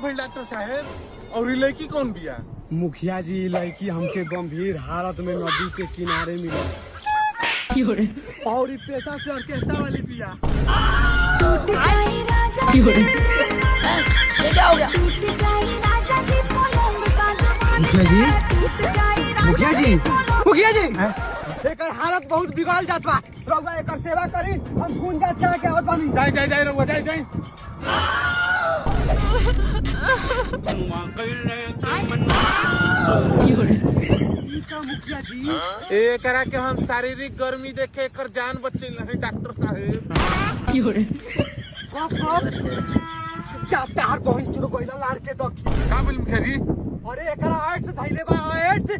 भाई डॉक्टर साहब, और लड़की कौन बिया? मुखिया जी, लड़की हमके गंभीर हालत में नदी के किनारे मिला और पेशा से ऑर्केस्ट्रा वाली बिया। मुखिया जी एक हालत बहुत बिगड़ल जात बा। रउआ एकर सेवा करी, हम खून जांच करा के आवत बानी। जाए रउआ जाए। मुखिया जी एकरा के हम शारीरिक गर्मी देखे एकर जान बचे नहीं डॉक्टर साहब। जाते हर बहन चुरो गोइला लाड़ के दखी। का बोल मुखिया जी? अरे एकरा 8 से धैले बा 8 से